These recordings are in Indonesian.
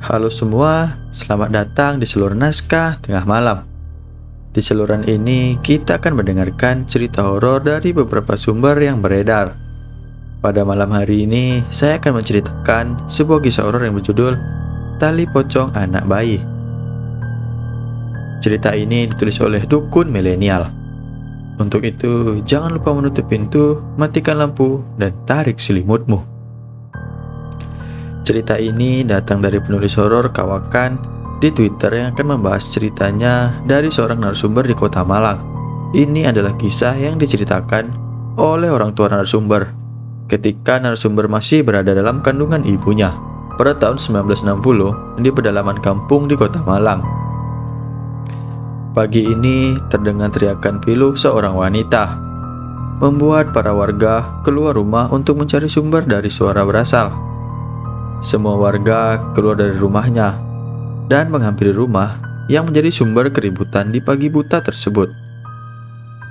Halo semua, selamat datang di saluran naskah tengah malam. Di saluran ini, kita akan mendengarkan cerita horor dari beberapa sumber yang beredar. Pada malam hari ini, saya akan menceritakan sebuah kisah horor yang berjudul Tali Pocong Anak Bayi. Cerita ini ditulis oleh dukun milenial. Untuk itu, jangan lupa menutup pintu, matikan lampu, dan tarik selimutmu. Cerita ini datang dari penulis horor Kawakan di Twitter yang akan membahas ceritanya dari seorang narasumber di Kota Malang. Ini adalah kisah yang diceritakan oleh orang tua narasumber ketika narasumber masih berada dalam kandungan ibunya pada tahun 1960 di pedalaman kampung di Kota Malang. Pagi ini terdengar teriakan pilu seorang wanita, membuat para warga keluar rumah untuk mencari sumber dari suara berasal. Semua warga keluar dari rumahnya dan menghampiri rumah yang menjadi sumber keributan di pagi buta tersebut.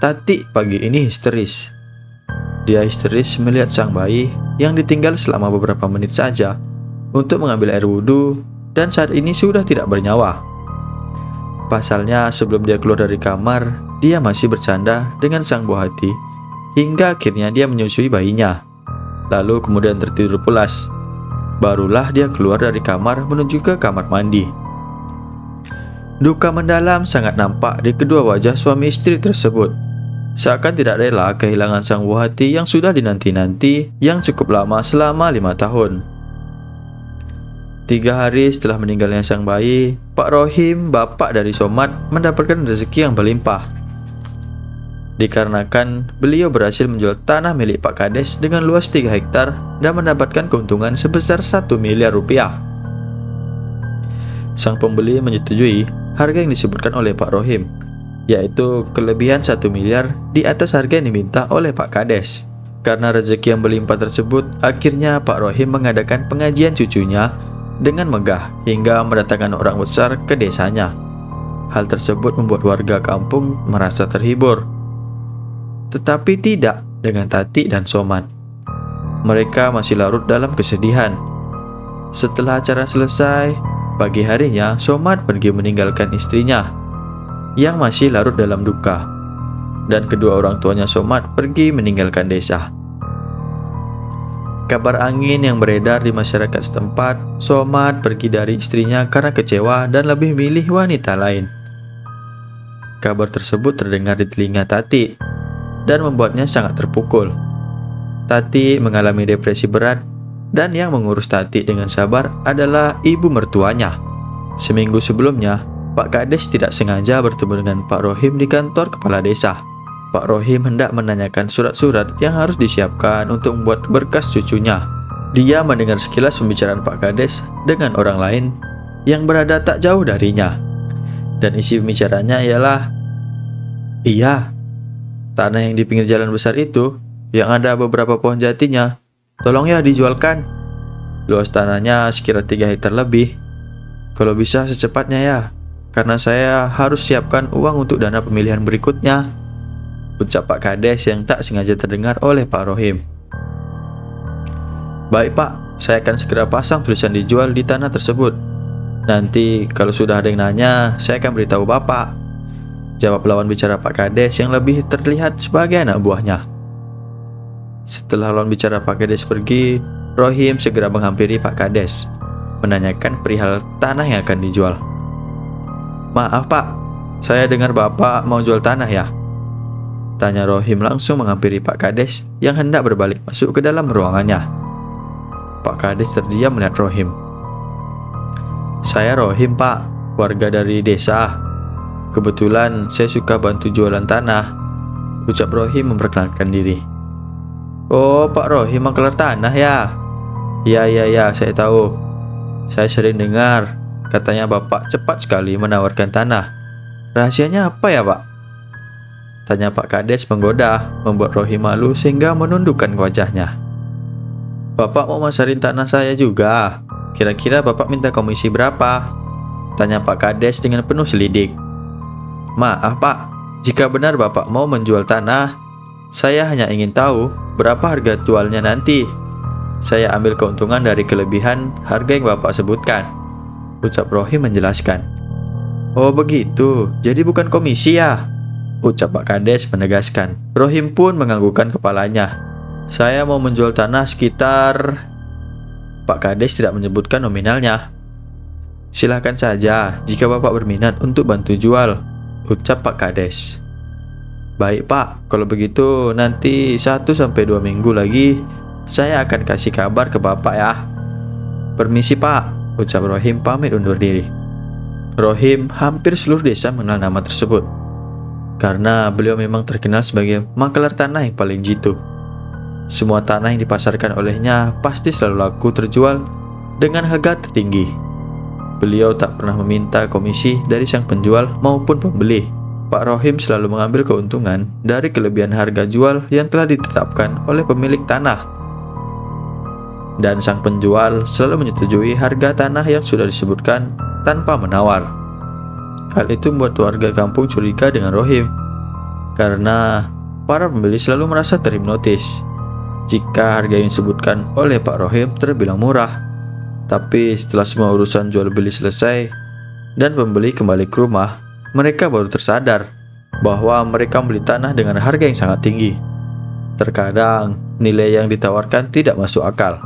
Tati pagi ini histeris. Dia histeris melihat sang bayi yang ditinggal selama beberapa menit saja untuk mengambil air wudhu dan saat ini sudah tidak bernyawa. Pasalnya sebelum dia keluar dari kamar, dia masih bercanda dengan sang buah hati hingga akhirnya dia menyusui bayinya. Lalu kemudian tertidur pulas. Barulah dia keluar dari kamar menuju ke kamar mandi. Duka mendalam sangat nampak di kedua wajah suami istri tersebut. Seakan tidak rela kehilangan sang buah hati yang sudah dinanti-nanti yang cukup lama selama 5 tahun. 3 hari setelah meninggalnya sang bayi, Pak Rohim, bapak dari Somad, mendapatkan rezeki yang berlimpah. Dikarenakan beliau berhasil menjual tanah milik Pak Kades dengan luas 3 hektar dan mendapatkan keuntungan sebesar 1 miliar rupiah. Sang pembeli menyetujui harga yang disebutkan oleh Pak Rohim, yaitu kelebihan 1 miliar di atas harga yang diminta oleh Pak Kades. Karena rezeki yang berlimpah tersebut, akhirnya Pak Rohim mengadakan pengajian cucunya dengan megah hingga mendatangkan orang besar ke desanya. Hal tersebut membuat warga kampung merasa terhibur. Tetapi tidak dengan Tati dan Somad. Mereka masih larut dalam kesedihan. Setelah acara selesai, pagi harinya Somad pergi meninggalkan istrinya yang masih larut dalam duka. Dan kedua orang tuanya Somad pergi meninggalkan desa. Kabar angin yang beredar di masyarakat setempat, Somad pergi dari istrinya karena kecewa dan lebih milih wanita lain. Kabar tersebut terdengar di telinga Tati dan membuatnya sangat terpukul. Tati mengalami depresi berat dan yang mengurus Tati dengan sabar adalah ibu mertuanya. Seminggu sebelumnya, Pak Kades tidak sengaja bertemu dengan Pak Rohim di kantor kepala desa. Pak Rohim hendak menanyakan surat-surat yang harus disiapkan untuk membuat berkas cucunya. Dia mendengar sekilas pembicaraan Pak Kades dengan orang lain yang berada tak jauh darinya. Dan isi pembicaranya ialah, "Iya, tanah yang di pinggir jalan besar itu, yang ada beberapa pohon jatinya, tolong ya dijualkan. Luas tanahnya sekira 3 hektar lebih. Kalau bisa secepatnya ya, karena saya harus siapkan uang untuk dana pemilihan berikutnya," ucap Pak Kades yang tak sengaja terdengar oleh Pak Rohim. "Baik Pak, saya akan segera pasang tulisan dijual di tanah tersebut. Nanti kalau sudah ada yang nanya, saya akan beritahu Bapak," jawab lawan bicara Pak Kades yang lebih terlihat sebagai anak buahnya. Setelah lawan bicara Pak Kades pergi, Rohim segera menghampiri Pak Kades, menanyakan perihal tanah yang akan dijual. "Maaf Pak, saya dengar Bapak mau jual tanah ya?" tanya Rohim langsung menghampiri Pak Kades yang hendak berbalik masuk ke dalam ruangannya. Pak Kades terdiam melihat Rohim. "Saya Rohim Pak, warga dari desa. Kebetulan saya suka bantu jualan tanah," ucap Rohim memperkenalkan diri. "Oh, Pak Rohim maklar tanah ya? Ya, saya tahu. Saya sering dengar, katanya Bapak cepat sekali menawarkan tanah. Rahasianya apa ya Pak?" tanya Pak Kades menggoda, membuat Rohim malu sehingga menundukkan wajahnya. "Bapak mau masarin tanah saya juga? Kira-kira Bapak minta komisi berapa?" tanya Pak Kades dengan penuh selidik. "Maaf Pak, jika benar Bapak mau menjual tanah, saya hanya ingin tahu berapa harga jualnya nanti. Saya ambil keuntungan dari kelebihan harga yang Bapak sebutkan," ucap Rohim menjelaskan. Oh begitu, jadi bukan komisi ya? Ucap Pak Kades menegaskan. Rohim pun menganggukkan kepalanya. Saya mau menjual tanah sekitar... Pak Kades tidak menyebutkan nominalnya. Silahkan saja jika Bapak berminat untuk bantu jual, ucap Pak Kades. Baik Pak, kalau begitu nanti 1-2 minggu lagi saya akan kasih kabar ke Bapak ya. Permisi Pak, ucap Rohim pamit undur diri. Rohim hampir seluruh desa mengenal nama tersebut, karena beliau memang terkenal sebagai makelar tanah yang paling jitu. Semua tanah yang dipasarkan olehnya pasti selalu laku terjual dengan harga tertinggi. Beliau tak pernah meminta komisi dari sang penjual maupun pembeli. Pak Rohim selalu mengambil keuntungan dari kelebihan harga jual yang telah ditetapkan oleh pemilik tanah. Dan sang penjual selalu menyetujui harga tanah yang sudah disebutkan tanpa menawar. Hal itu membuat warga kampung curiga dengan Rohim, karena para pembeli selalu merasa terhipnotis jika harga yang disebutkan oleh Pak Rohim terbilang murah. Tapi setelah semua urusan jual beli selesai dan pembeli kembali ke rumah, mereka baru tersadar bahwa mereka membeli tanah dengan harga yang sangat tinggi. Terkadang nilai yang ditawarkan tidak masuk akal.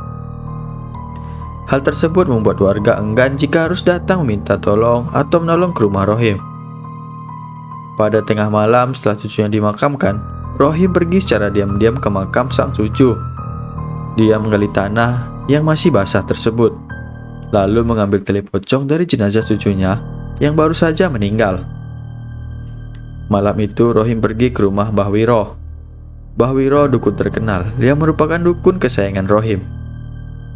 Hal tersebut membuat warga enggan jika harus datang meminta tolong atau menolong ke rumah Rohim. Pada tengah malam setelah cucunya dimakamkan, Rohim pergi secara diam-diam ke makam sang cucu. Dia menggali tanah yang masih basah tersebut, lalu mengambil tali pocong dari jenazah cucunya yang baru saja meninggal. Malam itu Rohim pergi ke rumah Mbah Wiro. Mbah Wiro dukun terkenal yang merupakan dukun kesayangan Rohim.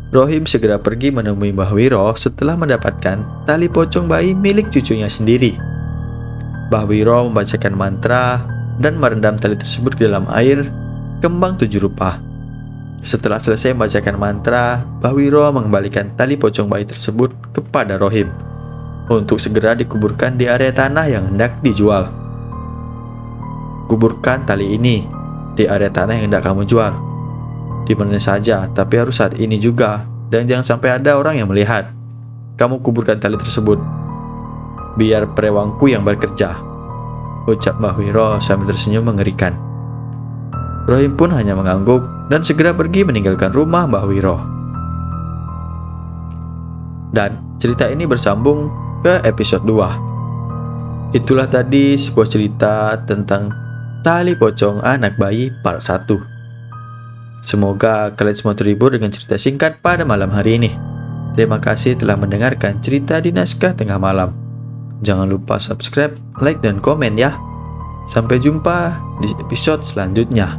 Rohim segera pergi menemui Mbah Wiro setelah mendapatkan tali pocong bayi milik cucunya sendiri. Mbah Wiro membacakan mantra dan merendam tali tersebut ke dalam air kembang 7 rupa. Setelah selesai membacakan mantra, Mbah Wiro mengembalikan tali pocong bayi tersebut kepada Rohim untuk segera dikuburkan di area tanah yang hendak dijual. Kuburkan tali ini di area tanah yang hendak kamu jual. Di mana saja, tapi harus saat ini juga, dan jangan sampai ada orang yang melihat. Kamu kuburkan tali tersebut, biar perewangku yang bekerja, ucap Mbah Wiro sambil tersenyum mengerikan. Rohim pun hanya mengangguk dan segera pergi meninggalkan rumah Mbah Wiro. Dan cerita ini bersambung ke episode 2. Itulah tadi sebuah cerita tentang tali pocong anak bayi part 1. Semoga kalian semua terhibur dengan cerita singkat pada malam hari ini. Terima kasih telah mendengarkan cerita di Naskah Tengah Malam. Jangan lupa subscribe, like, dan komen ya. Sampai jumpa di episode selanjutnya.